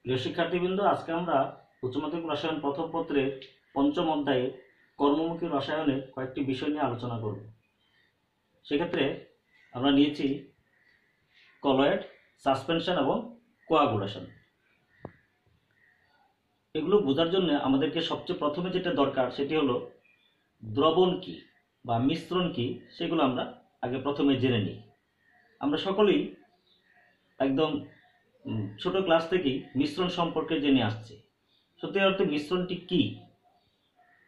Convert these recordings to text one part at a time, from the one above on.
প্রিয় শিক্ষার্থীবৃন্দ, আজকে আমরা উচ্চ মাধ্যমিক রসায়ন প্রথম পত্রের পঞ্চম অধ্যায়ে কর্মমুখী রসায়নের কয়েকটি বিষয় নিয়ে আলোচনা করব। সেক্ষেত্রে আমরা নিয়েছি কলয়েড, সাসপেনশন এবং কোয়াগুলেশন। এগুলো বোঝার জন্য আমাদেরকে সবচেয়ে প্রথমে যেটা দরকার সেটি হলো দ্রবণ কি বা মিশ্রণ কি, সেগুলো আমরা আগে প্রথমে জেনে নিই। আমরা সকলেই একদম ছোট ক্লাস থেকেই মিশ্রণ সম্পর্কে জেনে আসছি। সত্যি অর্থে মিশ্রণটি কি?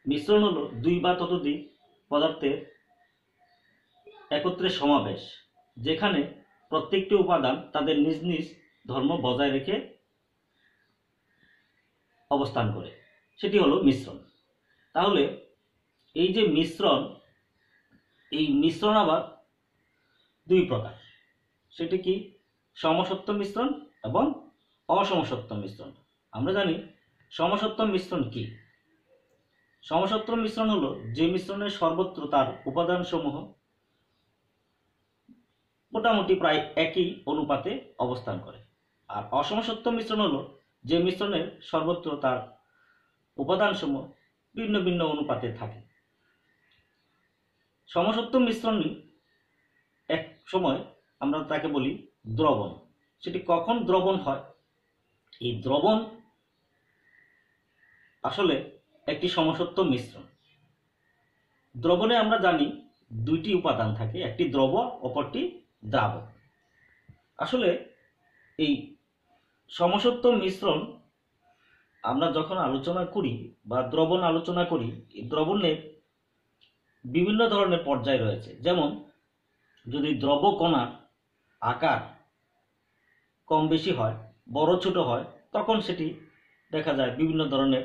মিশ্রণ হলো দুই বা ততোধিক পদার্থের একত্রে সমাবেশ, যেখানে প্রত্যেকটি উপাদান তাদের নিজ নিজ ধর্ম বজায় রেখে অবস্থান করে, সেটি হলো মিশ্রণ। তাহলে এই যে মিশ্রণ, এই মিশ্রণ আবার দুই প্রকার। সেটি কি? সমসত্ব মিশ্রণ এবং অসমসত্ব মিশ্রণ। আমরা জানি সমসত্ব মিশ্রণ কি। সমসত্ব মিশ্রণ হলো যে মিশ্রণের সর্বত্র তার উপাদানসমূহ মোটামুটি প্রায় একই অনুপাতে অবস্থান করে। আর অসমসত্ব মিশ্রণ হলো যে মিশ্রণের সর্বত্র তার উপাদানসমূহ ভিন্ন ভিন্ন অনুপাতে থাকে। সমসত্ব মিশ্রণ এক সময় আমরা তাকে বলি দ্রবণ। সেটি কখন দ্রবণ হয়? এই দ্রবণ আসলে একটি সমসত্ব মিশ্রণ। দ্রবণে আমরা জানি দুইটি উপাদান থাকে, একটি দ্রব, অপরটি দ্রাবক। আসলে এই সমসত্ব মিশ্রণ আমরা যখন আলোচনা করি বা দ্রবণ আলোচনা করি, এই দ্রবণের বিভিন্ন ধরনের পর্যায় রয়েছে। যেমন যদি দ্রব কণার আকার কম বেশি হয়, বড় ছোট হয়, তখন সেটি দেখা যায় বিভিন্ন ধরনের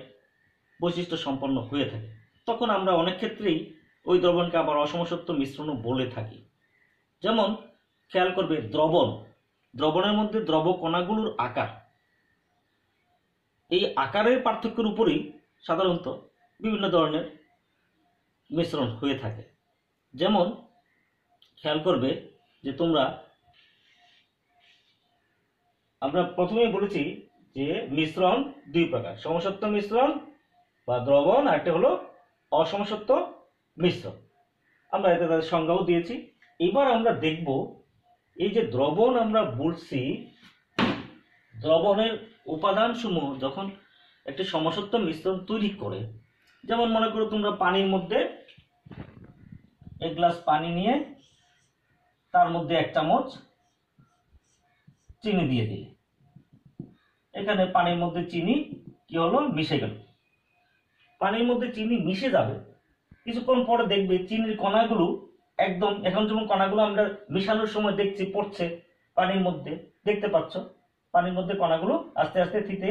বৈশিষ্ট্য সম্পন্ন হয়ে থাকে। তখন আমরা অনেক ক্ষেত্রেই ওই দ্রবণকে আবার অসমসত্ব মিশ্রণও বলে থাকি। যেমন খেয়াল করবে, দ্রবণের মধ্যে দ্রব কণাগুলোর আকার, এই আকারের পার্থক্যের উপরেই সাধারণত বিভিন্ন ধরনের মিশ্রণ হয়ে থাকে। যেমন খেয়াল করবে যে আমরা প্রথমেই বলেছি যে মিশ্রণ দুই প্রকার, সমসত্ব মিশ্রণ বা দ্রবণ, আর একটা হলো অসমসত্ব মিশ্রণ। আমরা এতে তাদের সংজ্ঞাও দিয়েছি। এবার আমরা দেখব এই যে দ্রবণ আমরা বলছি, দ্রবণের উপাদান সমূহ যখন একটি সমসত্ব মিশ্রণ তৈরি করে, যেমন মনে করো তোমরা পানির মধ্যে এক গ্লাস পানি নিয়ে তার মধ্যে 1 চামচ চিনি দিয়ে দিলে, এখানে পানির মধ্যে চিনি কি হলো? মিশে গেল। পানির মধ্যে চিনি মিশে যাবে, কিছুক্ষণ পরে দেখবে চিনির কণাগুলো একদম, এখন যেমন কণাগুলো আমরা মিশানোর সময় দেখছি পড়ছে পানির মধ্যে, দেখতে পাচ্ছ পানির মধ্যে কণাগুলো আস্তে আস্তে থিতে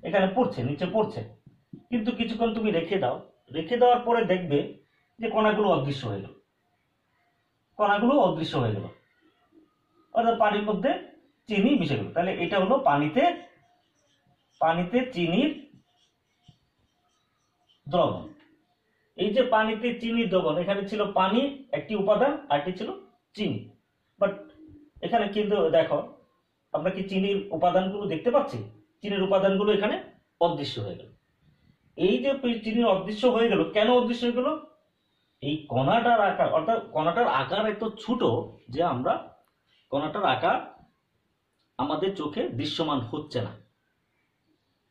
এখানে পড়ছে, নিচে পড়ছে। কিন্তু কিছুক্ষণ তুমি রেখে দাও, রেখে দেওয়ার পরে দেখবে যে কণাগুলো অদৃশ্য হয়ে গেল, অর্থাৎ পানির মধ্যে চিনি মিশে গেল। তাহলে এটা হলো পানিতে চিনির দ্রবণ। এই যে পানিতে চিনির দ্রবণ, এখানে ছিল পানি একটি উপাদান, আরটি ছিল চিনি। বাট এখানে কিন্তু দেখো, আমরা কি চিনির উপাদানগুলো দেখতে পাচ্ছি? চিনির উপাদানগুলো এখানে অদৃশ্য হয়ে গেল। এই যে চিনির অদৃশ্য হয়ে গেল, কেন অদৃশ্য হয়ে গেল? এই কণাটার আকার, অর্থাৎ কণাটার আকার এত ছোট যে আমরা কণাটার আকার আমাদের চোখে দৃশ্যমান হচ্ছে না।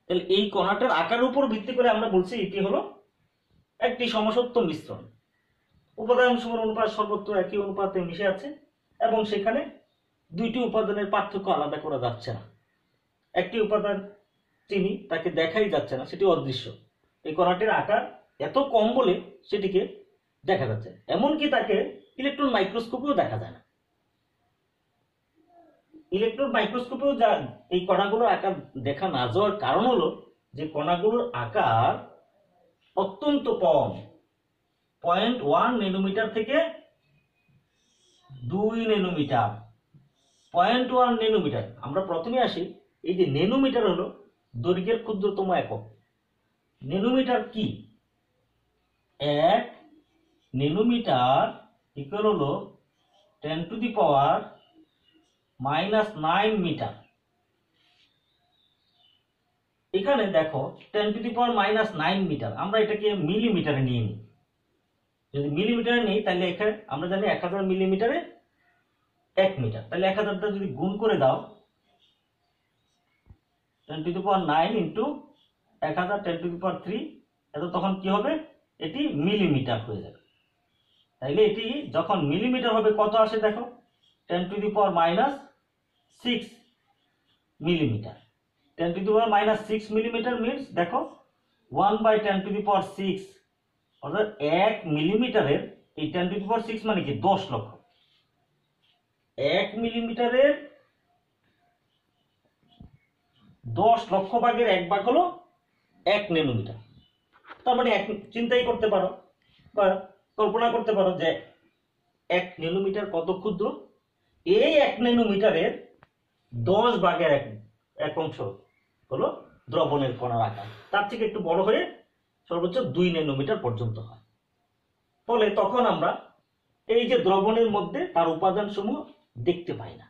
তাহলে এই কণাটার আকারের উপর ভিত্তি করে আমরা বলছি এটি হলো একটি সমসত্ব মিশ্রণ। উপাদান সমূহের অনুপাত সর্বত্র একই অনুপাতে মিশে আছে এবং সেখানে দুইটি উপাদানের পার্থক্য আলাদা করা যাচ্ছে না। একটি উপাদান চিনি, তাকে দেখাই যাচ্ছে না, সেটি অদৃশ্য। এই কণাটির আকার এত কম বলে সেটিকে দেখা যাচ্ছে, এমনকি তাকে ইলেকট্রন মাইক্রোস্কোপেও দেখা যায় না। ইলেকট্রন মাইক্রোস্কোপেও এই কণাগুলোর আকার দেখা না যাওয়ার কারণ হলো যে কণাগুলোর আকার অত্যন্ত কম, 0.1 ন্যানোমিটার থেকে 2 ন্যানোমিটার। 0.1 ন্যানোমিটার। আমরা প্রথমে আসি, এই যে ন্যানোমিটার হলো দৈর্ঘ্যের ক্ষুদ্রতম একক। ন্যানোমিটার কি? 1 ন্যানোমিটার ইকুয়াল হলো 10⁻⁹ মিটার। এখানে দেখো 10⁻⁹ মিটার, আমরা এটাকে মিলিমিটারে নিয়ে নিই। যদি মিলিমিটারে নিই তাহলে এখানে আমরা জানি 1000 মিলিমিটারে 1 মিটার, তাহলে 1000টা যদি গুণ করে দাও 10⁹ ইন্টু 1000 10⁻³ এত, তখন কি হবে, এটি মিলিমিটার হয়ে যাবে। তাইলে এটি যখন মিলিমিটার হবে কত আসে দেখো, 10⁻⁻6 মিলিমিটার। 10⁻⁻6 মিলিমিটার মিনস দেখো 1/10⁻6, অর্থাৎ 1 মিলিমিটারের এই 10⁻6 মানে কি 10 লক্ষ। 1 মিলিমিটারের 10 লক্ষ ভাগের 1 ভাগ হলো 1 ন্যানোমিটার। তার মানে চিন্তাই করতে পারো বা কল্পনা করতে পারো যে 1 ন্যানোমিটার কত ক্ষুদ্র। এই 1 ন্যানোমিটারের 10 ভাগের 1 অংশ হলো দ্রবণের কণার আকার। তার থেকে একটু বড় হয়ে সর্বোচ্চ 2 ন্যানোমিটার পর্যন্ত হয়। ফলে তখন আমরা এই যে দ্রবণের মধ্যে তার উপাদান সমূহ দেখতে পাই না,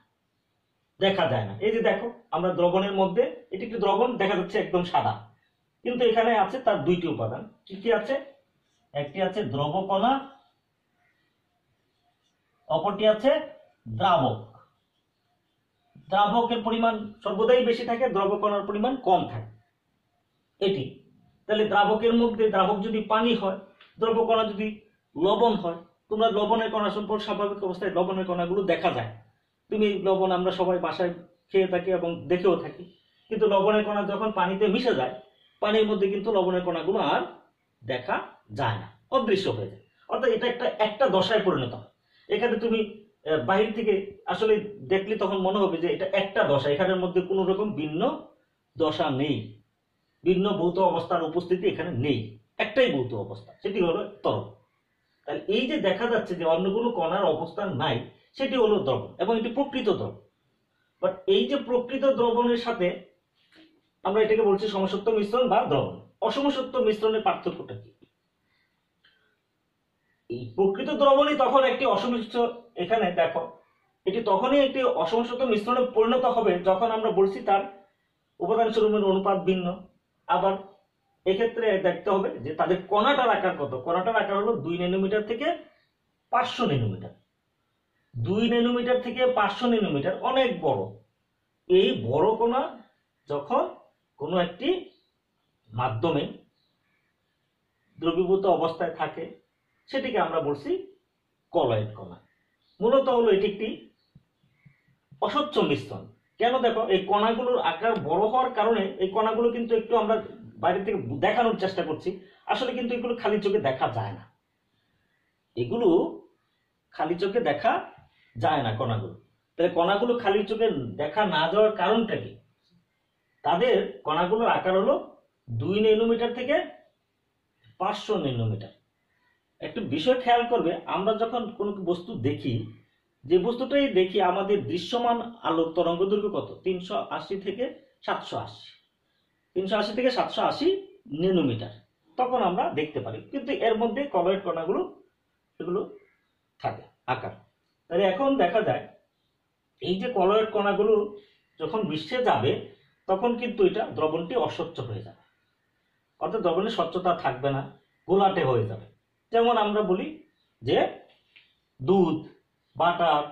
দেখা যায় না। এই যে দেখো আমরা দ্রবণের মধ্যে, এটি একটি দ্রবণ, দেখা যাচ্ছে একদম সাদা, কিন্তু এখানে আছে তার দুইটি উপাদান। কি কি আছে? একটি আছে দ্রব কণা, অপরটি আছে দ্রাবক। দ্রাবকের পরিমাণ সর্বদাই বেশি থাকে, দ্রব কণার পরিমাণ কম থাকে। এটি তাহলে দ্রাবকের মধ্যে, দ্রাবক যদি পানি হয়, দ্রব কণা যদি লবণ হয়, তোমরা লবণের কণা সম্পর্কে স্বাভাবিক অবস্থায় লবণের কণাগুলো দেখা যায়। তুমি লবণ আমরা সবাই বাসায় খেয়ে থাকি এবং দেখেও থাকি, কিন্তু লবণের কণা যখন পানিতে মিশে যায়, পানির মধ্যে কিন্তু লবণের কণাগুলো আর দেখা যায় না, অদৃশ্য হয়ে যায়। অর্থাৎ এটা একটা দশায় পরিণত হয়। এখানে তুমি বাহির থেকে আসলে দেখলে তখন মনে হবে যে এটা একটা দশা, এখানের মধ্যে কোনো রকম ভিন্ন দশা নেই, ভিন্ন ভৌত অবস্থার উপস্থিতি এখানে নেই, একটাই ভৌত অবস্থা, সেটি হলো তরল। তাহলে এই যে দেখা যাচ্ছে যে অন্য কোনো কণার অবস্থান নাই, সেটি হলো দ্রবণ এবং এটি প্রকৃত দ্রবণ। বাট এই যে প্রকৃত দ্রবণের সাথে আমরা এটাকে বলছি সমসত্ব মিশ্রণ বা দ্রবণ। অসমসত্ব মিশ্রণের পার্থক্যটা কি? এই প্রকৃত দ্রবণই তখন একটি অসমসত্ব, এখানে দেখো এটি তখনই একটি অসমসত্ব মিশ্রণে পরিণত হবে যখন আমরা বলছি তার উপাদান সমূহের অনুপাত ভিন্ন। আবার এক্ষেত্রে দেখতে হবে যে তাদের কণাটার আকার কত। কণাটার আকার হলো 2 ন্যানোমিটার থেকে 500 ন্যানোমিটার। 2 ন্যানোমিটার থেকে 500 ন্যানোমিটার অনেক বড়। এই বড় কণা যখন কোনো একটি মাধ্যমে দ্রবীভূত অবস্থায় থাকে, সেটিকে আমরা বলছি কলয়েড কণা। মূলত হলো এটি একটি অস্বচ্ছ মিশ্রণ। কেন? দেখো এই কণাগুলোর আকার বড় হওয়ার কারণে এই কণাগুলো কিন্তু একটু আমরা বাইরে থেকে দেখানোর চেষ্টা করছি, আসলে কিন্তু এগুলো খালি চোখে দেখা যায় না। এগুলো খালি চোখে দেখা যায় না কণাগুলো। তাহলে কণাগুলো খালি চোখে দেখা না যাওয়ার কারণটা কি? তাদের কণাগুলোর আকার হলো 2 ন্যানোমিটার থেকে 500 ন্যানোমিটার। একটু বিষয় খেয়াল করবে, আমরা যখন কোনো বস্তু দেখি, যে বস্তুটাই দেখি, আমাদের দৃশ্যমান আলোর তরঙ্গ দৈর্ঘ্য কত? 380 থেকে 780, 380 থেকে 780 ন্যানোমিটার। তখন আমরা দেখতে পারি, কিন্তু এর মধ্যে কলয়েড কণাগুলো এগুলো থাকে আকার। তাহলে এখন দেখা যায় এই যে কলয়েড কণাগুলো যখন মিশে যাবে, তখন কিন্তু এটা দ্রবণটি অস্বচ্ছ হয়ে যাবে, অর্থাৎ দ্রবণের স্বচ্ছতা থাকবে না, ঘোলাটে হয়ে যাবে। যেমন আমরা বলি যে দুধ, butter,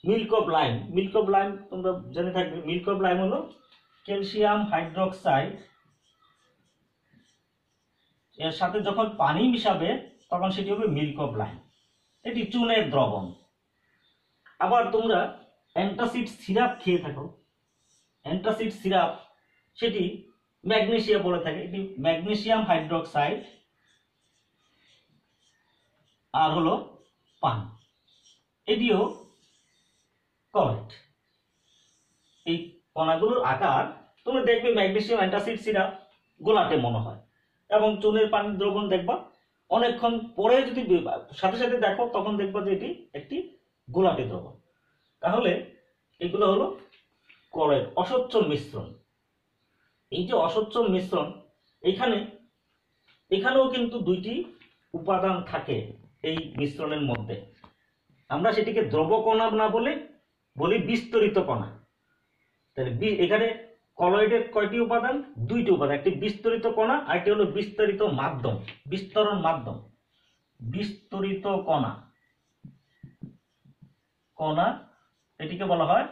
milk of lime. Milk of lime তোমরা জেনে থাকবে, মিল্ক অফ লাইম হলো ক্যালসিয়াম হাইড্রোক্সাইড, এর সাথে যখন পানি মিশাবে তখন সেটি হবে মিল্ক অফ লাইম। এটি চুনের দ্রবণ। আবার তোমরা অ্যান্টাসিড সিরাপ খেয়ে থাকো, অ্যান্টাসিড সিরাপ, সেটি ম্যাগনেসিয়াম বলে থাকে, এটি ম্যাগনেসিয়াম হাইড্রোক্সাইড আর হলো পানি, এটিও কলয়েড। এই কণাগুলোর আকার তোমরা দেখবে ম্যাগনেসিয়াম অ্যান্টাসিড সিরাপ গোলাটে মনে হয়, এবং চুনের পানির দ্রবণ দেখবা অনেকক্ষণ পরে যদি সাথে সাথে দেখো তখন দেখবা যে এটি একটি গোলাটে দ্রবণ। তাহলে এগুলো হলো কলয়েড, অস্বচ্ছ মিশ্রণ। এই যে অস্বচ্ছ মিশ্রণ, এখানেও কিন্তু দুইটি উপাদান থাকে এই মিশ্রণের মধ্যে। আমরা সেটিকে দ্রব কণা না বলে বলি বিস্তরিত কণা। তাহলে এখানে কলয়েডের কয়টি উপাদান? দুইটি উপাদান, একটি বিস্তরিত কণা আর একটি হলো বিস্তারিত মাধ্যম, বিস্তরণ মাধ্যম। বিস্তরিত কণা, কণা এটিকে বলা হয়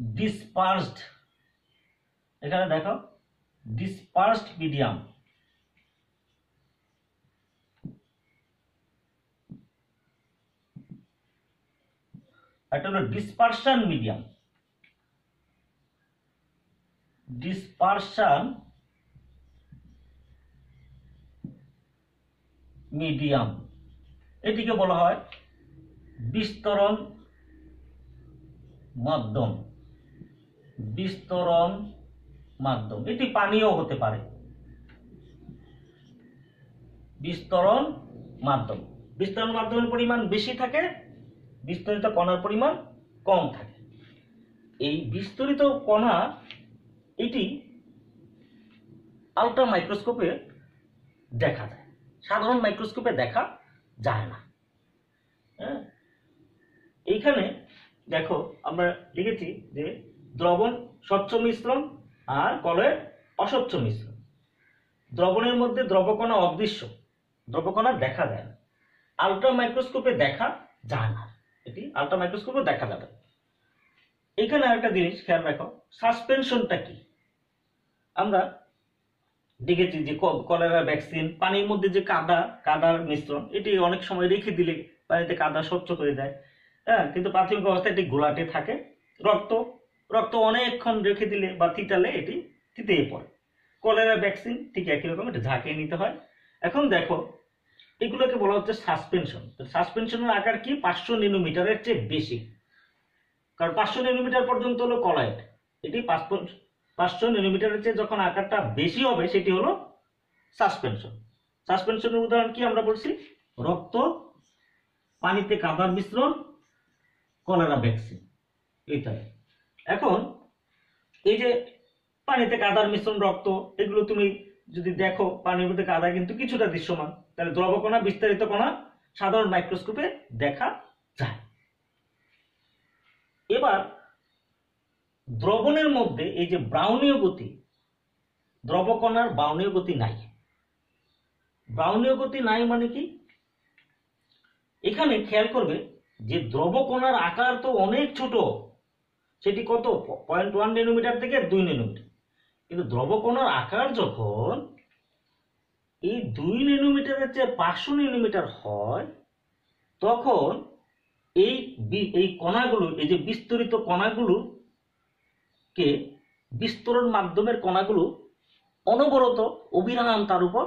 ডিসপার্সড। এখানে দেখো ডিসপার্সড মিডিয়াম। এটা হলো ডিসপারশন মিডিয়াম। ডিসপারশন মিডিয়াম এটিকে বলা হয় বিস্তরণ মাধ্যম। বিস্তরণ মাধ্যম, এটি পানিও হতে পারে। বিস্তরণ মাধ্যম, বিস্তরণ মাধ্যমের পরিমাণ বেশি থাকে, বিস্তরিত কণার পরিমাণ কম থাকে। এই বিস্তরিত কণা এটি আলট্রা মাইক্রোস্কোপে দেখা যায়, সাধারণ মাইক্রোস্কোপে দেখা যায় না। হ্যাঁ, এইখানে দেখো আমরা লিখেছি যে দ্রবণ স্বচ্ছ মিশ্রণ আর কলয়েড অস্বচ্ছ মিশ্রণ। দ্রবণের মধ্যে দ্রবকণা অদৃশ্য, দ্রবকণা দেখা যায় না, আলট্রা মাইক্রোস্কোপে দেখা যায় না, এটি আলট্রা মাইক্রোস্কোপে দেখা যাবে। এখানে আরেকটা জিনিস খেয়াল রাখো, সাসপেনশনটা কি? আমরা দেখেছি যে কলেরা ভ্যাকসিন, পানির মধ্যে যে কাদার মিশ্রণ, এটি অনেক সময় রেখে দিলে পানিতে কাদা স্বচ্ছ হয়ে যায়। হ্যাঁ, কিন্তু প্রাথমিক অবস্থায় এটি ঘোলাটে থাকে। রক্ত অনেকক্ষণ রেখে দিলে বা থিতালে এটি থিতিয়ে পড়ে। কলেরা ভ্যাকসিন ঠিক একই রকম, এটা ঝাঁকিয়ে নিতে হয়। এখন দেখো এগুলোকে বলা হচ্ছে সাসপেনশন। সাসপেনশনের আকার কি? 500 ন্যানোমিটারের চেয়ে বেশি, কারণ 500 ন্যানোমিটার পর্যন্ত হলো কলয়েড। এটি 500 ন্যানোমিটারের চেয়ে যখন আকারটা বেশি হবে সেটি হলো সাসপেনশন। সাসপেনশনের উদাহরণ কি আমরা বলছি? রক্ত, পানিতে কাদার মিশ্রণ, কলেরা ভ্যাকসিন ইত্যাদি। এখন এই যে পানিতে কাদার মিশ্রণ, রক্ত, এগুলো তুমি যদি দেখো পানির মধ্যে কাদা কিন্তু কিছুটা দৃশ্যমান, তাহলে দ্রবকণা বিস্তারিত কণা সাধারণ মাইক্রোস্কোপে দেখা যায়। এবার দ্রবণের মধ্যে এই যে ব্রাউনীয় গতি, দ্রবকণার ব্রাউনীয় গতি নাই। ব্রাউনীয় গতি নাই মানে কি? এখানে খেয়াল করবে যে দ্রবকণার আকার তো অনেক ছোট, সেটি কত? 0.1 ন্যানোমিটার থেকে 2 ন্যানোমিটার। কিন্তু দ্রবকণার আকার যখন এই 2 ন্যানোমিটারের চেয়ে 500 ন্যানোমিটার হয়, তখন এই কণাগুলো, এই যে বিস্তরিত কণাগুলোকে, বিস্তরণ মাধ্যমের কণাগুলো অনবরত অবিরাম তার উপর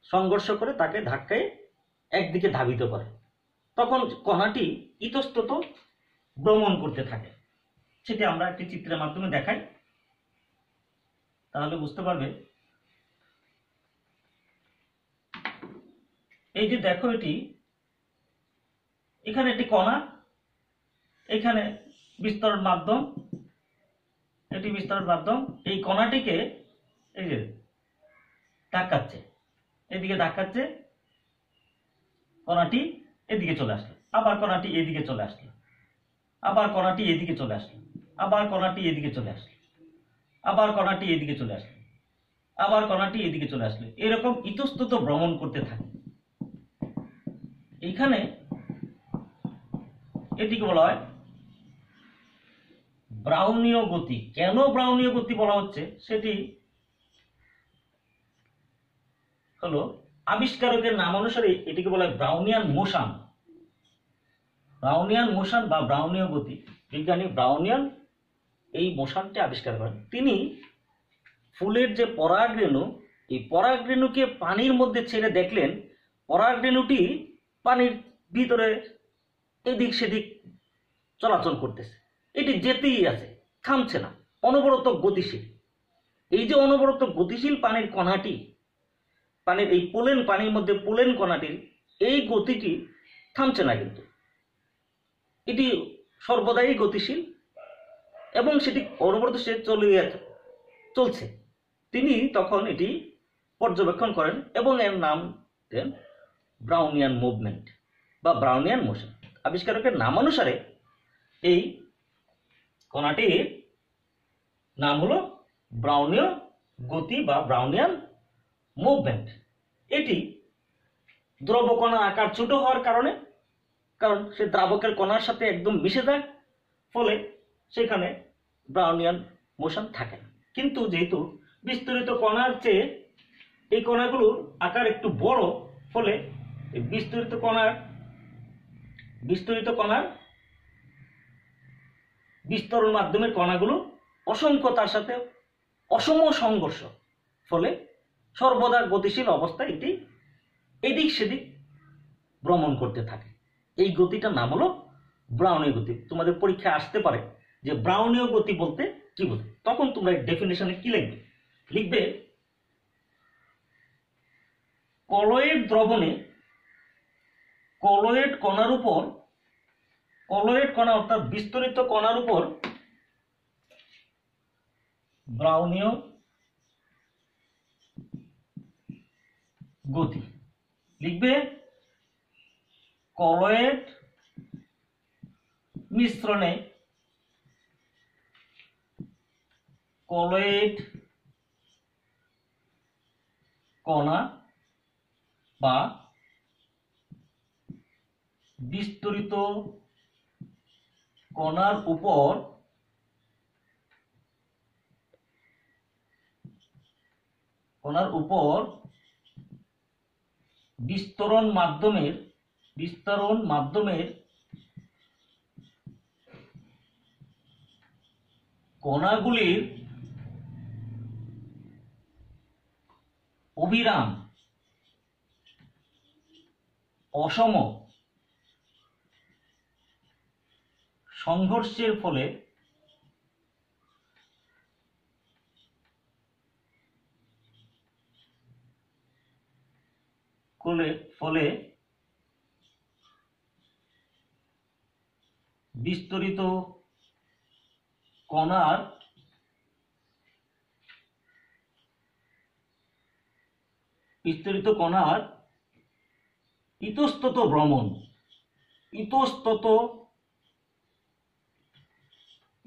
সংঘর্ষ করে তাকে ধাক্কায় একদিকে ধাবিত করে। তখন কণাটি ইতস্তত ভ্রমণ করতে থাকে। সেটি আমরা একটি চিত্রের মাধ্যমে দেখাই, তাহলে বুঝতে পারবে। এই যে দেখো, এখানে একটি কণা, এখানে বিস্তরণ মাধ্যম, এটি বিস্তরণ মাধ্যম। এই কণাটিকে এই যে ধাক্কাচ্ছে, এদিকে ধাক্কাচ্ছে, কণাটি এদিকে চলে আসলো, আবার কণাটি এদিকে চলে আসলো, আবার কণাটি এদিকে চলে আসলো, আবার কণাটি এদিকে চলে আসলো, আবার কণাটি এদিকে চলে আসলো, আবার কণাটি এদিকে চলে আসলো। এরকম ইতস্তত ভ্রমণ করতে থাকে। এইখানে এটিকে বলা হয় ব্রাউনীয় গতি। কেন ব্রাউনীয় গতি বলা হচ্ছে সেটি হলো আবিষ্কারকের নাম অনুসারে এটিকে বলা হয় ব্রাউনিয়ান মোশন। ব্রাউনিয়ান মোশন বা ব্রাউনীয় গতি, বিজ্ঞানী ব্রাউনিয়ান এই মোশনটি আবিষ্কার করেন। তিনি ফুলের যে পরাগরেণু, এই পরাগরেণুকে পানির মধ্যে ছেড়ে দেখলেন পরাগরেণুটি পানির ভিতরে এদিক সেদিক চলাচল করতেছে। এটি যেতেই আছে, থামছে না, অনবরত গতিশীল। এই যে অনবরত গতিশীল পানির কণাটি, পানির এই পানির মধ্যে পোলেন কণাটির এই গতিটি থামছে না, কিন্তু এটি সর্বদাই গতিশীল এবং সেটি অনবরত সে চলছে। তিনি তখন এটি পর্যবেক্ষণ করেন এবং এর নাম দেন ব্রাউনিয়ান মুভমেন্ট বা ব্রাউনিয়ান মোশন। আবিষ্কারকের নাম অনুসারে এই কণাটির নাম হলো ব্রাউনীয় গতি বা ব্রাউনিয়ান মুভমেন্ট। এটি দ্রব কণার আকার ছোট হওয়ার কারণে, কারণ সে দ্রাবকের কণার সাথে একদম মিশে যায়, ফলে সেখানে ব্রাউনিয়ান মোশন থাকে না। কিন্তু যেহেতু বিস্তরিত কণার চেয়ে এই কণাগুলোর আকার একটু বড়, ফলে বিস্তরিত কণার বিস্তরণ মাধ্যমের কণাগুলো অসংখ্যতার সাথে অসম সংঘর্ষ, ফলে সর্বদা গতিশীল অবস্থায় এটি এদিক সেদিক ভ্রমণ করতে থাকে। এই গতিটার নাম হলো ব্রাউনীয় গতি। তোমাদের পরীক্ষায় আসতে পারে যে ব্রাউনীয় গতি বলতে কি বোঝায়, তখন তোমরা ডেফিনেশনে কি লিখবে? লিখবে কলয়েড দ্রবণে কলয়েড কণা অর্থাৎ বিস্তরিত কণার উপর ব্রাউনীয় গতি। লিখবে কলয়েড মিশ্রণে কলয়েড কণা বা বিস্তরিত কণার উপর বিস্তরণ মাধ্যমের কণাগুলির অবিরাম অসম সংঘর্ষের ফলে বিস্তরিত কণার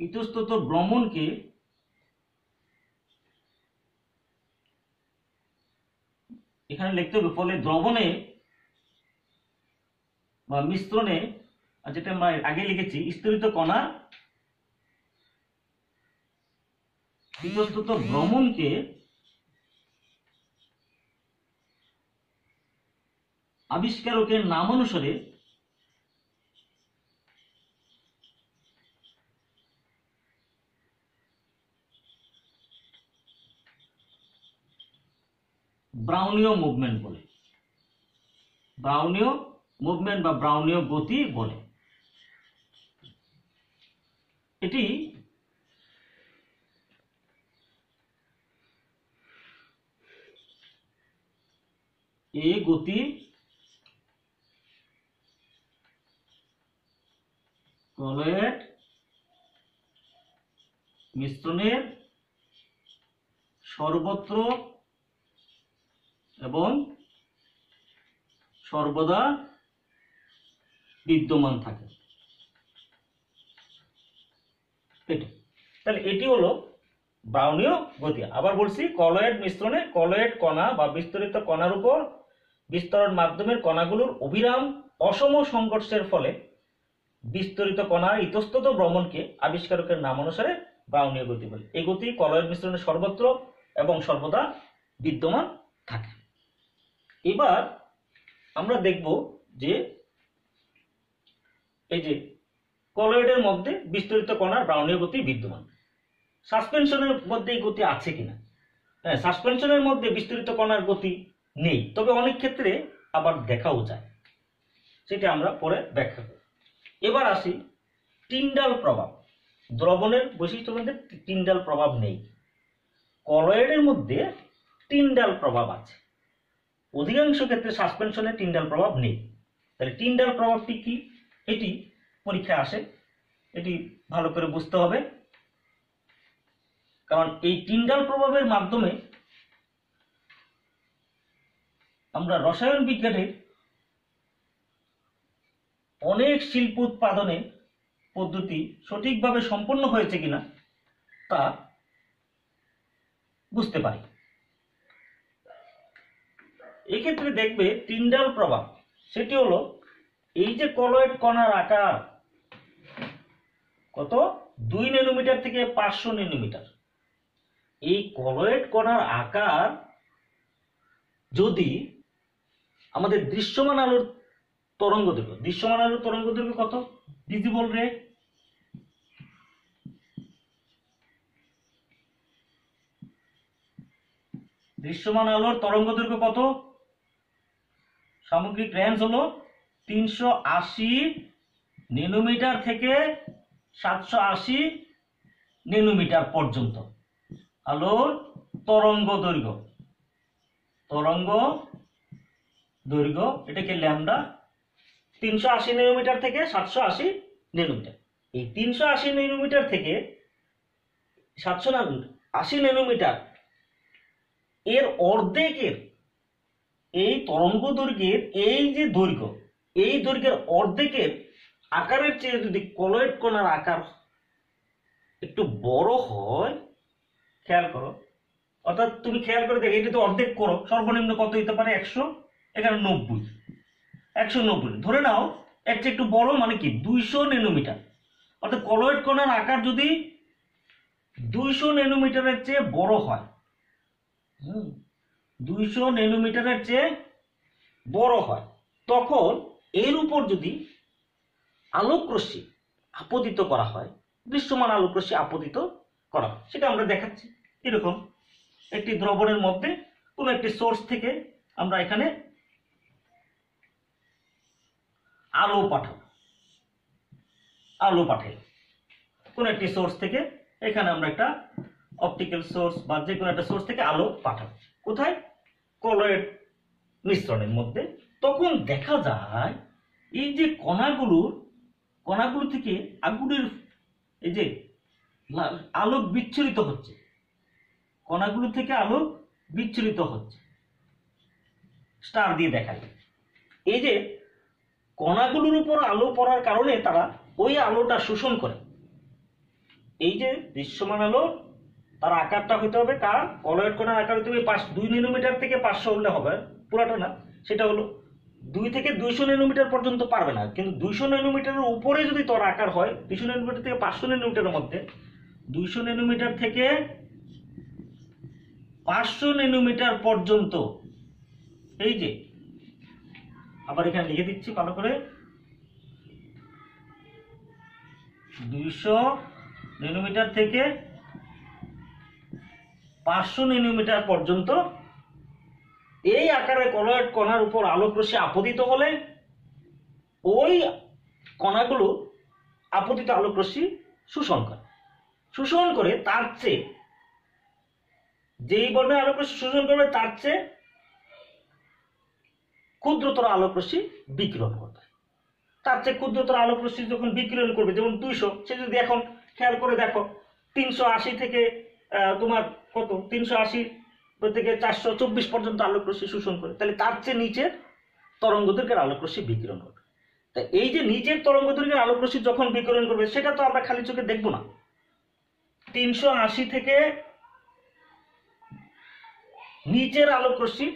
ইতস্তত ভ্রমণকে এখানে লিখতে হবে। ফলে দ্রবণে বা মিশ্রণে, যেটা আমরা আগে লিখেছি, স্তরিত কণা ইতস্তত ভ্রমণকে আবিষ্কারকের নামানুসারে ব্রাউনীয় মুভমেন্ট বলে, ব্রাউনীয় মুভমেন্ট বা ব্রাউনীয় গতি বলে। এটি এই গতি কলয়েড মিশ্রণের সর্বত্র এবং সর্বদা বিদ্যমান থাকে। তাহলে এটি হলো ব্রাউনীয় গতি। আবার বলছি, কলয়েড মিশ্রণে কলয়েড কণা বা বিস্তরিত কণার উপর বিস্তরণ মাধ্যমের কণাগুলোর অবিরাম অসম সংঘর্ষের ফলে বিস্তরিত কণার ইতস্তত ভ্রমণকে আবিষ্কারকের নাম অনুসারে ব্রাউনীয় গতি বলে। এই গতি কলয়েড মিশ্রণে সর্বত্র এবং সর্বদা বিদ্যমান থাকে। এবার আমরা দেখব যে এই যে কলয়েডের মধ্যে বিস্তরিত কণার ব্রাউনীয় গতি বিদ্যমান, সাসপেনশনের মধ্যে এই গতি আছে কিনা? হ্যাঁ, সাসপেনশনের মধ্যে বিস্তরিত কণার গতি নেই, তবে অনেক ক্ষেত্রে আবার দেখাও যায়, সেটা আমরা পরে ব্যাখ্যা করব। এবার আসি টিন্ডাল প্রভাব। দ্রবণের বৈশিষ্ট্যের মধ্যে টিন্ডাল প্রভাব নেই, কলয়েডের মধ্যে টিন্ডাল প্রভাব আছে। অধিকাংশ ক্ষেত্রে সাসপেনশনে টিন্ডাল প্রভাব নেই। তাহলে টিন্ডাল প্রভাবটি কি? এটি পরীক্ষায় আসে, এটি ভালো করে বুঝতে হবে, কারণ এই টিন্ডাল প্রভাবের মাধ্যমে আমরা রসায়ন বিজ্ঞানের অনেক শিল্প উৎপাদনে পদ্ধতি সঠিকভাবে সম্পন্ন হয়েছে কিনা তা বুঝতে পারি। এক্ষেত্রে দেখবে টিন্ডাল প্রভাব, সেটি হলো এই যে কলয়েড কণার আকার কত 2 ন্যানোমিটার থেকে 500 ন্যানোমিটার। এই কলয়েড কণার আকার যদি আমাদের দৃশ্যমান আলোর তরঙ্গ দৈর্ঘ্য কত, ভিজিবল রে, দৃশ্যমান আলোর তরঙ্গ দৈর্ঘ্য কত, সামগ্রিক রেঞ্জ হলো 380 ন্যানোমিটার থেকে 780 ন্যানোমিটার পর্যন্ত আলোর তরঙ্গ দৈর্ঘ্য এটাকে ল্যামডা, 380 ন্যানোমিটার থেকে 780 ন্যানোমিটার। এই 380 ন্যানোমিটার থেকে 780 ন্যানোমিটার এর অর্ধেকের এই তরঙ্গ দৈর্ঘ্যের এই যে দৈর্ঘ্য, এই দৈর্ঘ্যের অর্ধেকের আকারের চেয়ে যদি কলয়েড কণার আকার একটু বড় হয়, খেয়াল করো, অর্থাৎ তুমি খেয়াল করে দেখো এটা তো অর্ধেক করো, সর্বনিম্ন কত হতে পারে 100, এখানে 190 ধরে নাও, এর চেয়ে একটু বড় মানে কি 200 ন্যানোমিটার। অর্থাৎ কলয়েড কণার আকার যদি 200 ন্যানোমিটারের চেয়ে বড় হয়, 200 ন্যানোমিটারের চেয়ে বড় হয়, তখন এর উপর যদি আলোক রশ্মি আপতিত করা হয়, দৃশ্যমান আলোক রশ্মি আপতিত করা হয়, সেটা আমরা দেখাচ্ছি। এরকম একটি দ্রবণের মধ্যে কোনো একটি সোর্স থেকে আমরা এখানে আলো পাঠাই, কোন একটি সোর্স থেকে এখানে আমরা একটা অপটিক্যাল সোর্স বা যে কোনো একটা সোর্স থেকে আলো পাঠাবো, কোথায়, কলয়েড মিশ্রণের মধ্যে। তখন দেখা যায় এই যে কণাগুলো থেকে আগুনের এই যে আলোক বিচ্ছুরিত হচ্ছে, কণাগুলো থেকে আলো বিচ্ছুরিত হচ্ছে, স্টার দিয়ে দেখায়। এই যে কণাগুলোর উপর আলো পড়ার কারণে তারা ওই আলোটা শোষণ করে। এই যে দৃশ্যমান আলো, তার আকারটা হইতে হবে কার, কলয়েড কণার আকার হইতে হবে 2 ন্যানোমিটার থেকে 500 হলে হবে, পুরাটা না, সেটা হলো 2 থেকে 200 ন্যানোমিটার পর্যন্ত পারবে না, কিন্তু 200 ন্যানোমিটারের উপরে যদি তোর আকার হয়, 200 ন্যানোমিটার থেকে 500 ন্যানোমিটারের মধ্যে, 200 ন্যানোমিটার থেকে 500 ন্যানোমিটার পর্যন্ত, এই যে আবার এখানে লিখে দিচ্ছি ভালো করে, 200 ন্যানোমিটার থেকে 500 ন্যানোমিটার পর্যন্ত এই আকারে কলয়েড কণার উপর আলোক রশ্মি আপতিত হলে ওই কণাগুলো আপতিত আলোক রশ্মি শোষণ করে তার চেয়ে, যেই বর্ণের আলোক রশ্মি শোষণ করবে তার চেয়ে ক্ষুদ্রতর আলোক রশ্মি বিকিরণ করবে। তার চেয়ে ক্ষুদ্রতর আলোক রশ্মি যখন বিকিরণ করবে, যেমন 200, সে যদি এখন খেয়াল করে দেখো 380 থেকে তোমার কত 380 থেকে 424 পর্যন্ত আলোক রশ্মি শোষণ করে, তাহলে তার চেয়ে নিচের তরঙ্গ দৈর্ঘ্যের আলোক রশ্মি বিকিরণ করবে। তাই এই যে নিচের তরঙ্গ দৈর্ঘ্যের আলোক রশ্মি যখন বিকিরণ করবে, সেটা তো আমরা খালি চোখে দেখবো না। 380 থেকে নিচের আলোক রশ্মি,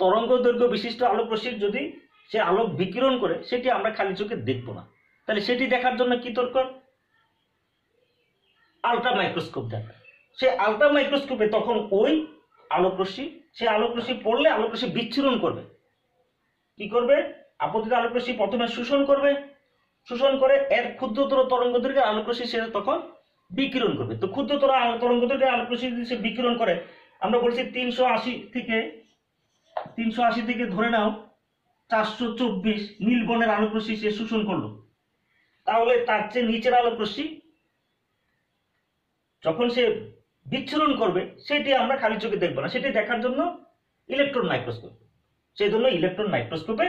তরঙ্গ দৈর্ঘ্য বিশিষ্ট আলোক রশ্মির যদি সে আলোক বিকিরণ করে, সেটি আমরা খালি চোখে দেখবো না। তাহলে সেটি দেখার জন্য কি দরকার, আলট্রা মাইক্রোস্কোপ দেখা। সে আলট্রা মাইক্রোস্কোপে তখন ওই আলোক রশ্মি, সে আলোক রশ্মি পড়লে আলোক রশ্মি বিচ্ছুরণ করবে, কি করবে, আপতিত আলোক রশ্মি প্রথমে শোষণ করে এর ক্ষুদ্রতর তরঙ্গ দৈর্ঘ্যের আলোক রশ্মি সে তখন বিকিরণ করবে। তো ক্ষুদ্রতর তরঙ্গ দৈর্ঘ্যের আলোক রশ্মি যদি সে বিকিরণ করে, আমরা বলছি 380 থেকে ধরে নাও 424 নীল বর্ণের আলোক রশ্মি সে শোষণ করলো, তাহলে তার চেয়ে নিচের আলোক রশ্মি যখন সে বিচ্ছুরণ করবে, সেটি আমরা খালি চোখে দেখবো না, সেটি দেখার জন্য ইলেকট্রন মাইক্রোস্কোপ। সেই জন্য ইলেকট্রন মাইক্রোস্কোপে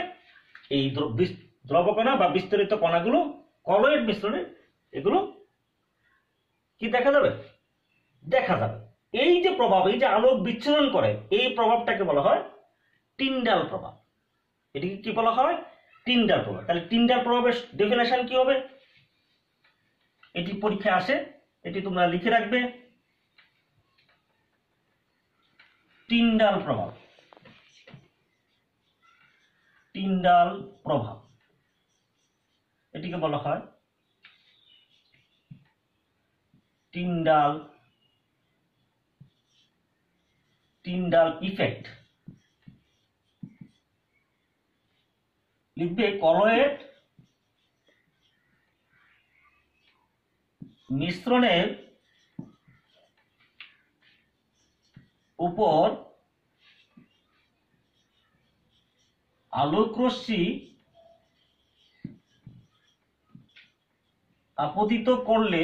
এই দ্রবকণা বা বিস্তারিত কণাগুলো কলয়েড মিশ্রণে এগুলো কি দেখা যাবে। এই যে প্রভাব, এই যে আলোক বিচ্ছুরণ করে, এই প্রভাবটাকে বলা হয় টিন্ডাল প্রভাব। এটিকে কি বলা হয়, টিন্ডাল প্রভাব। তাহলে টিন্ডাল প্রভাবের ডেফিনেশন কি হবে, এটি পরীক্ষায় আসে, এটি তোমরা লিখে রাখবে। টিন্ডাল প্রভাব, টিন্ডাল প্রভাব এটিকে বলা হয় টিন্ডাল ইফেক্ট। লিখবে কলয়েড মিশ্রণের উপর আলোকরশ্মি আপতিত করলে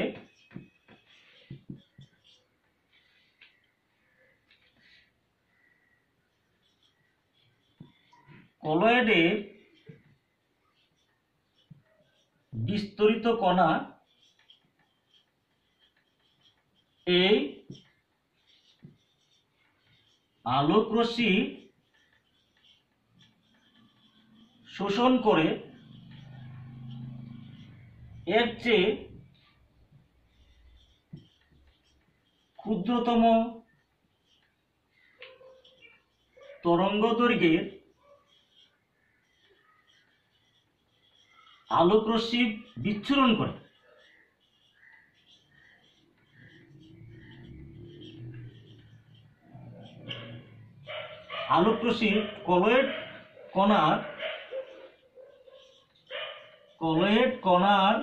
কলয়েডের বিস্তরিত কণা এই আলোকরশ্মি শোষণ করে এর চেয়ে ক্ষুদ্রতম তরঙ্গদৈর্ঘ্যের আলোকরশ্মি বিচ্ছুরণ করে। আলোকরশ্মি কলয়েড কণার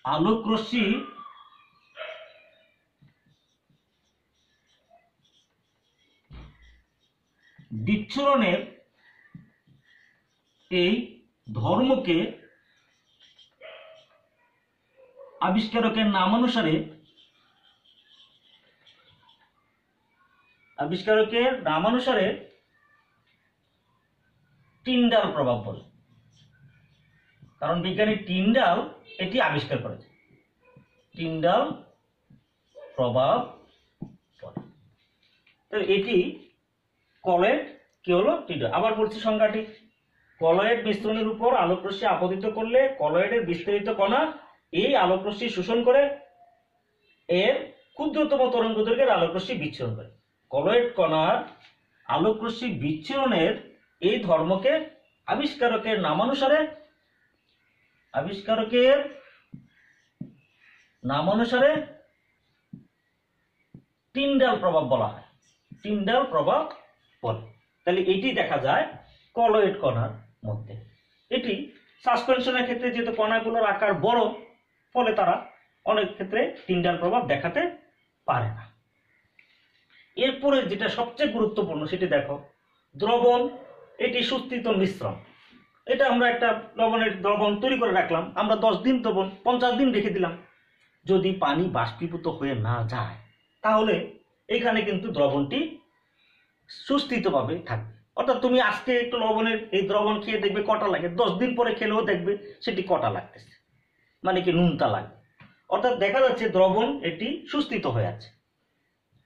আলোকরশ্মি বিচ্ছুরণের এই ধর্মকে আবিষ্কারকের নামানুসারে টিন্ডাল প্রভাব বলে। কারণ বিজ্ঞানী টিন্ডাল এটি আবিষ্কার করেছে, টিন্ডাল প্রভাব বলে। তো এটি কলয়েড কি হলো, টিন্ডাল। আবার বলছি সংজ্ঞাটি, কলয়েড মিশ্রণের উপর আলোকরশ্মি আপতিত করলে কলয়েডের বিস্তারিত কণা এই আলোকরশ্মি শোষণ করে এর ক্ষুদ্রতম তরঙ্গদৈর্ঘ্যের আলোকরশ্মি বিচ্ছুরণ করে। কলয়েড কণার আলোকরশ্মি বিচ্ছুরণের এই ধর্মকে আবিষ্কারকের নামানুসারে টিন্ডাল প্রভাব বলা হয়, টিন্ডাল প্রভাব বলে। তাহলে এটি দেখা যায় কলয়েড কণার মধ্যে। এটি সাসপেনশনের ক্ষেত্রে যেহেতু কণাগুলোর আকার বড়, ফলে তারা অনেক ক্ষেত্রে টিন্ডাল প্রভাব দেখাতে পারে না। এরপরে যেটা সবচেয়ে গুরুত্বপূর্ণ সেটি দেখো, দ্রবণ। এটি সুস্থিত মিশ্রণ। এটা আমরা একটা লবণের দ্রবণ তৈরি করে রাখলাম, আমরা 10 দিন দ্রবণ 50 দিন রেখে দিলাম। যদি পানি বাষ্পীভূত হয়ে না যায় তাহলে এখানে কিন্তু দ্রবণটি সুস্থিতভাবে থাকবে। অর্থাৎ তুমি আজকে একটু লবণের এই দ্রবণ খেয়ে দেখবে কটা লাগে, 10 দিন পরে খেলেও দেখবে সেটি কটা লাগতেছে, মানে কি নুনতা লাগবে। অর্থাৎ দেখা যাচ্ছে দ্রবণ এটি সুস্থিত হয়ে আছে,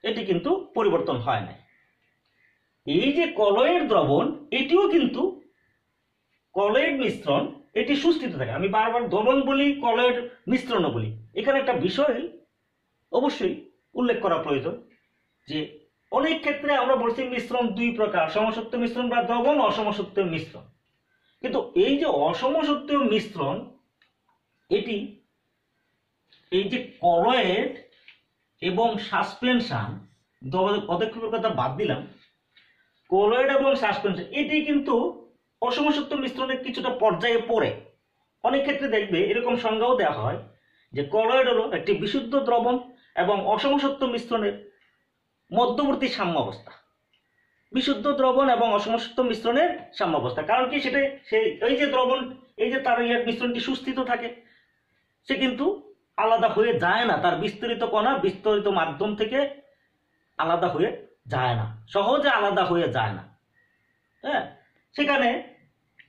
এটি কিন্তু পরিবর্তন হয় না। এই যে কলয়েড দ্রবণ, এটিও কিন্তু কলয়েড মিশ্রণ, এটি সুস্থিত থাকে। আমি বারবার দ্রবণ বলি, কলয়েড মিশ্রণও বলি। এখানে একটা বিষয় অবশ্যই উল্লেখ করা প্রয়োজন যে অনেক ক্ষেত্রে আমরা বলছি মিশ্রণ 2 প্রকার, সমসত্ব মিশ্রণ বা দ্রবণ, অসমসত্ব মিশ্রণ। কিন্তু এই যে অসমসত্ব মিশ্রণ, এটি এই যে কলয়েড এবং সাসপেনশন পদক্ষেপের কথা বাদ দিলাম, কলয়েড এবং সাসপেনশন এটি কিন্তু অসমসত্ব মিশ্রণের কিছুটা পর্যায়ে পড়ে। অনেক ক্ষেত্রে দেখবে এরকম সংজ্ঞাও দেওয়া হয় যে কলয়েড হলো একটি বিশুদ্ধ দ্রবণ এবং অসমসত্ব মিশ্রণের মধ্যবর্তী সাম্যাবস্থা। বিশুদ্ধ দ্রবণ এবং অসমসত্ব মিশ্রণের সাম্যাবস্থা। কারণ কি, সেটা এই যে দ্রবণ, এই যে তার মিশ্রণটি সুস্থিত থাকে, সে কিন্তু আলাদা হয়ে যায় না, তার বিস্তরিত কণা বিস্তরিত মাধ্যম থেকে আলাদা হয়ে যায় না, সহজে আলাদা হয়ে যায় না। হ্যাঁ, সেখানে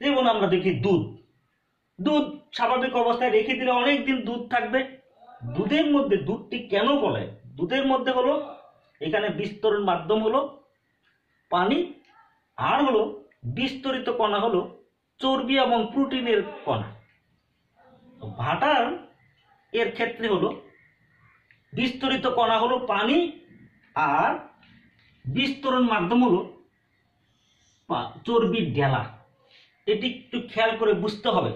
যেমন আমরা দেখি দুধ স্বাভাবিক অবস্থায় রেখে দিলে অনেক দিন দুধ থাকবে। দুধের মধ্যে, দুধটি কেন বলে, দুধের মধ্যে হলো এখানে বিস্তরণ মাধ্যম হলো পানি, আর হলো বিস্তরিত কণা হলো চর্বি এবং প্রোটিনের কণা। ভাটার এর ক্ষেত্রে হলো বিস্তরিত কণা হলো পানি, আর বিস্তরণ মাধ্যম হলো চর্বির ঢেলা। এটি একটু খেয়াল করে বুঝতে হবে।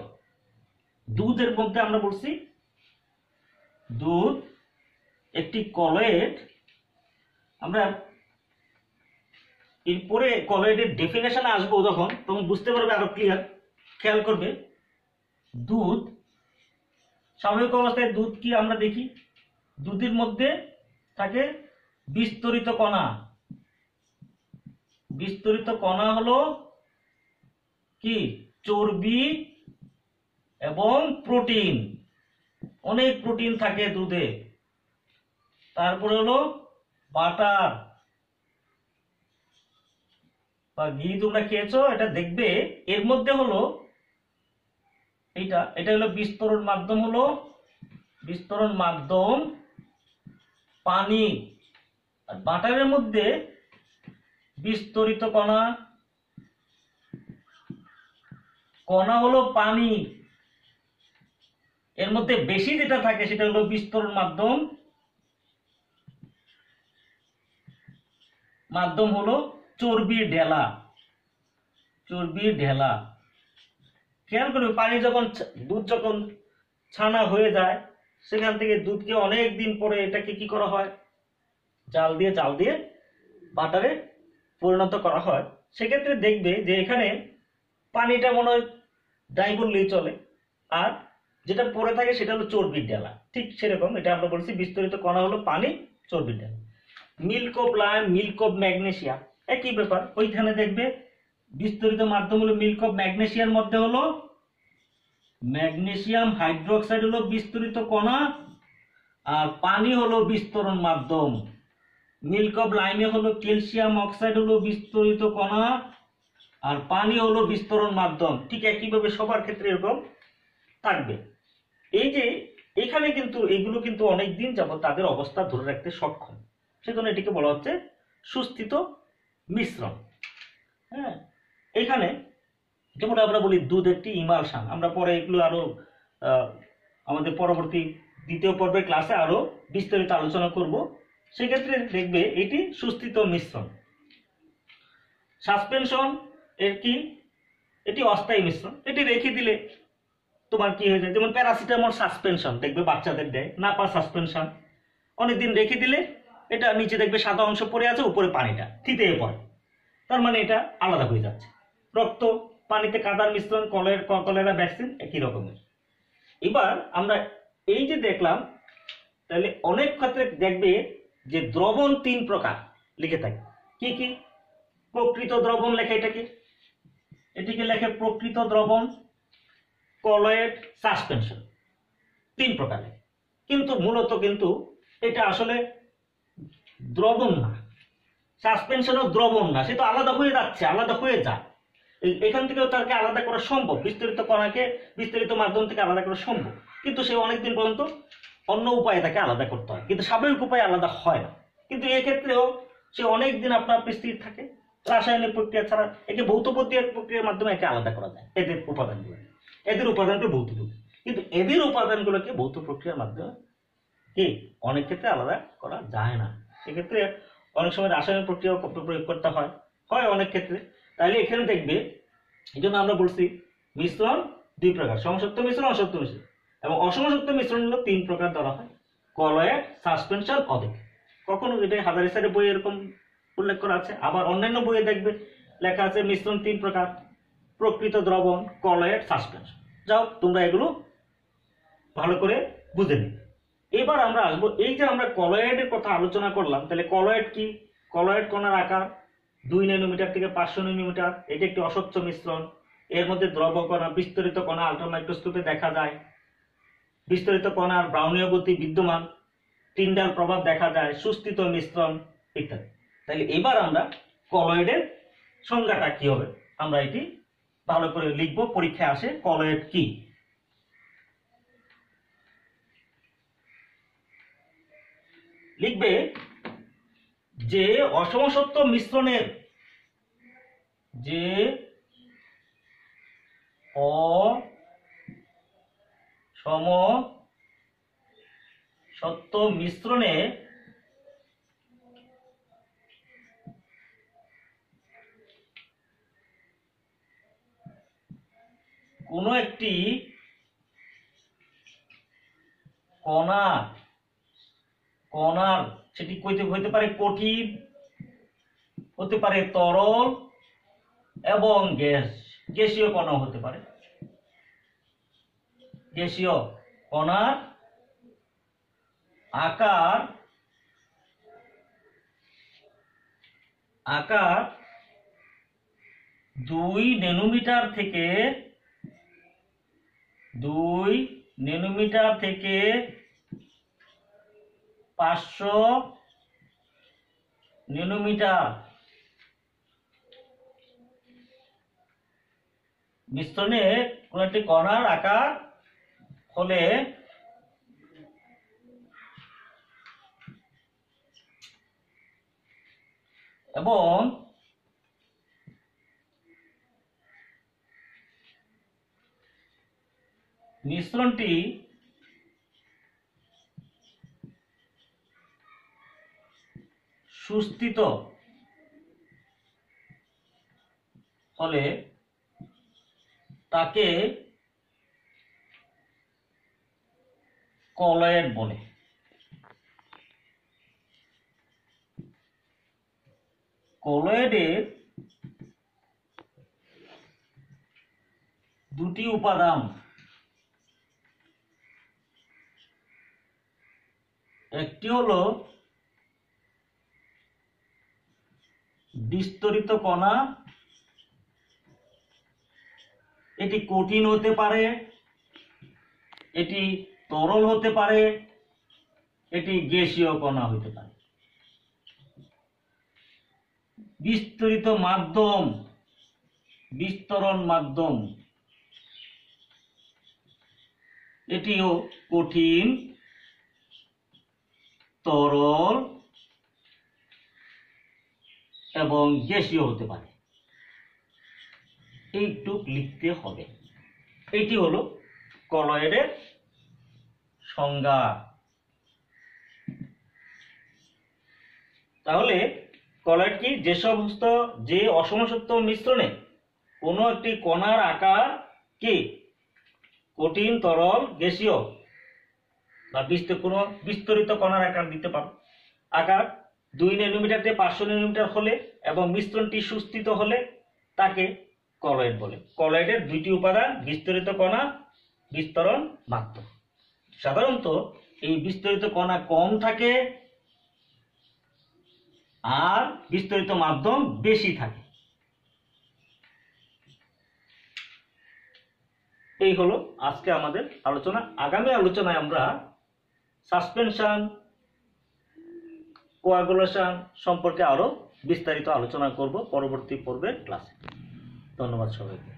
দুধের মধ্যে আমরা বলছি দুধ একটি কলয়েড। আমরা এরপরে কলয়েডের ডেফিনেশনে আসবো যখন, তখন বুঝতে পারবে আরো ক্লিয়ার। খেয়াল করবে, দুধ স্বাভাবিক অবস্থায় দুধ কি আমরা দেখি, দুধের মধ্যে থাকে বিস্তরিত কণা। বিস্তরিত কণা হলো কি চর্বি এবং প্রোটিন, অনেক প্রোটিন থাকে দুধে। তারপরে হলো বাটার বা ঘি, তোমরা খেয়েছো, এটা দেখবে এর মধ্যে হলো এটা হলো বিস্তরণ মাধ্যম, হলো বিস্তরণ মাধ্যম পানি। আর বাটারের মধ্যে বিস্তরিত কণা, কণা হলো পানি। এর মধ্যে বেশি যেটা থাকে সেটা হলো বিস্তরণ মাধ্যম, মাধ্যম হলো চর্বির ঢেলা। চর্বির ঢেলা খেয়াল করবে, পানি যখন দুধ যখন ছানা হয়ে যায়, সেখান থেকে দুধকে অনেক দিন পরে এটাকে কি করা হয়, জাল দিয়ে বাটারে পরিণত করা হয়। সেক্ষেত্রে দেখবে যে এখানে পানিটা মনে হয় ডাই বললেই চলে, আর যেটা পড়ে থাকে সেটা হলো চর্বির ঢেলা। ঠিক সেরকম এটা আমরা বলছি বিস্তরিত কণা হলো পানি, চর্বির ঢেলা। Milk of lime, milk of magnesia একই ব্যাপার। ওইখানে দেখবে বিস্তরিত মাধ্যম হলো মিল্ক অফ ম্যাগনেসিয়ার মধ্যে হলো ম্যাগনেসিয়াম হাইড্রোক্সাইড হলো বিস্তরিত কণা, আর পানি হলো বিস্তরণ মাধ্যম। মিল্ক অফ লাইমে হলো ক্যালসিয়াম অক্সাইড হলো বিস্তরিত কণা, আর পানি হলো বিস্তরণ মাধ্যম। ঠিক একইভাবে সবার ক্ষেত্রে এরকম থাকবে। এই যে এখানে কিন্তু এগুলো কিন্তু অনেকদিন যাবত তাদের অবস্থা ধরে রাখতে সক্ষম, সেজন্য এটিকে বলা হচ্ছে সুস্থিত মিশ্রণ। হ্যাঁ, এখানে যেমন আমরা বলি দুধ একটি ইমালশন, আমরা পরে এগুলো আরো আমাদের পরবর্তী দ্বিতীয় পর্বের ক্লাসে আরো বিস্তারিত আলোচনা করব। সেক্ষেত্রে দেখবে এটি সুস্থিত মিশ্রণ। সাসপেনশন এর কি, এটি অস্থায়ী মিশ্রণ। এটি রেখে দিলে তোমার কি হয়ে যায়, যেমন প্যারাসিটামল সাসপেনশন দেখবে বাচ্চাদের দেয়, নাপা সাসপেনশন। অনেকদিন রেখে দিলে এটা নিচে দেখবে সাদা অংশ পড়ে আছে, উপরে পানিটা থিতে পড়ে, তার মানে এটা আলাদা হয়ে যাচ্ছে। রক্ত পানিতে কাদার মিশ্রণ, কলেরা ভ্যাকসিন একই রকমের। এবার আমরা এই যে দেখলাম, তাহলে অনেক ক্ষেত্রে দেখবে যে দ্রবণ 3 প্রকার লিখে থাকে। কি কি? প্রকৃত দ্রবণ লেখে এটিকে লেখে প্রকৃত দ্রবণ, কলয়েড, সাসপেনশন, 3 প্রকার। কিন্তু মূলত কিন্তু এটা আসলে দ্রবণ না, সাসপেনশনও দ্রবণ না, সে তো আলাদা হয়ে যাচ্ছে, আলাদা হয়ে যায়। এখান থেকেও তাকে আলাদা করা সম্ভব, বিস্তারিত কণাকে বিস্তারিত মাধ্যম থেকে আলাদা করা সম্ভব, কিন্তু সে অনেকদিন পর্যন্ত অন্য উপায়ে তাকে আলাদা করতে হয়, কিন্তু স্বাভাবিক উপায়ে আলাদা হয় না। কিন্তু এক্ষেত্রেও সে অনেকদিন আপনার স্থির থাকে, রাসায়নিক প্রক্রিয়া ছাড়া একে ভৌত প্রক্রিয়ার মাধ্যমে একে আলাদা করা যায়। এদের উপাদানকে ভৌত প্রক্রিয়া, কিন্তু এদের উপাদানগুলোকে ভৌত প্রক্রিয়ার মাধ্যমে কি অনেক ক্ষেত্রে আলাদা করা যায় না। সেক্ষেত্রে অনেক সময় রাসায়নিক প্রক্রিয়া প্রয়োগ করতে হয় অনেক ক্ষেত্রে। তাহলে এখানে দেখবে, এই জন্য আমরা বলছি মিশ্রণ 2 প্রকার, সমসত্ব মিশ্রণ, অসত্ব মিশ্রণ। এবং অসমসত্ব মিশ্রণ হলো 3 প্রকার ধরা হয়: কলয়েড, সাসপেনশন, অদিক। কখনো এটা হাজারি সাইডের বই এরকম উল্লেখ করা আছে, আবার অন্যান্য বইয়ে দেখবে লেখা আছে মিশ্রণ 3 প্রকার: প্রকৃত দ্রবণ, কলয়েড, সাসপেনশন। যাও তোমরা এগুলো ভালো করে বুঝে নিবে। এবার আমরা আসবো, এই যে আমরা কলয়েডের কথা আলোচনা করলাম, তাহলে কলয়েড কি? কলয়েড কণার আকার 2 ন্যানোমিটার থেকে 500 ন্যানোমিটার। এটি একটি অস্বচ্ছ মিশ্রণ। এর মধ্যে দ্রব কণা, বিস্তরিত কণা আল্ট্রা মাইক্রোস্কোপে দেখা যায়। বিস্তরিত কণার ব্রাউনীয় গতি বিদ্যমান, টিন্ডাল প্রভাব দেখা যায়, সুস্থিত মিশ্রণ ইত্যাদি। তাহলে এবার আমরা কলয়েডের সংজ্ঞাটা কি হবে আমরা এটি ভালো করে লিখবো, পরীক্ষায় আসে কলয়েড কি। লিখবে যে অসমসত্ব মিশ্রণের সমসত্ব মিশ্রণে কোনো একটি কণার সেটি হতে পারে কঠিন, হতে পারে তরল এবং গ্যাসীয় কণাও হতে পারে। গ্যাসীয় কণার আকার 2 ন্যানোমিটার থেকে 500 ন্যানোমিটার মিশ্রণে কোন একটি কণার আকার হলে এবং মিশ্রণটি সুস্থিত হলে তাকে কলয়েড বলে। কলয়েডের দুটি উপাদান, একটি হলো বিস্তরিত কণা, এটি কঠিন হতে পারে, এটি তরল হতে পারে, এটি গ্যাসীয় কণা হতে পারে। বিস্তরণ মাধ্যম এটিও কঠিন, তরল এবং গ্যাসীয় হতে পারে। এইটুক লিখতে হবে। এটি হলো কলয়েডের সংজ্ঞা। তাহলে কলয়েড কি? যে অসমসত্ব মিশ্রণে কোনো একটি কণার আকার কি কঠিন, তরল, গ্যাসীয় বা কোনো বিস্তরিত কণার আকার দিতে পারো। আকার 2 ন্যানোমিটার থেকে 500 ন্যানোমিটার হলে এবং মিশ্রণটি সুস্থিত হলে তাকে কলয়েড বলে। কলয়েডের দুইটি উপাদান, বিস্তরিত কণা, বিস্তরণ মাধ্যম। সাধারণত এই বিস্তরিত কণা কম থাকে আর বিস্তরিত মাধ্যম বেশি থাকে। এই হলো আজকে আমাদের আলোচনা। আগামী আলোচনায় আমরা সাসপেনশন, কোয়াগুলেশন সম্পর্কে আরো বিস্তারিত আলোচনা করব পরবর্তী পর্বের ক্লাসে। ধন্যবাদ সবাইকে।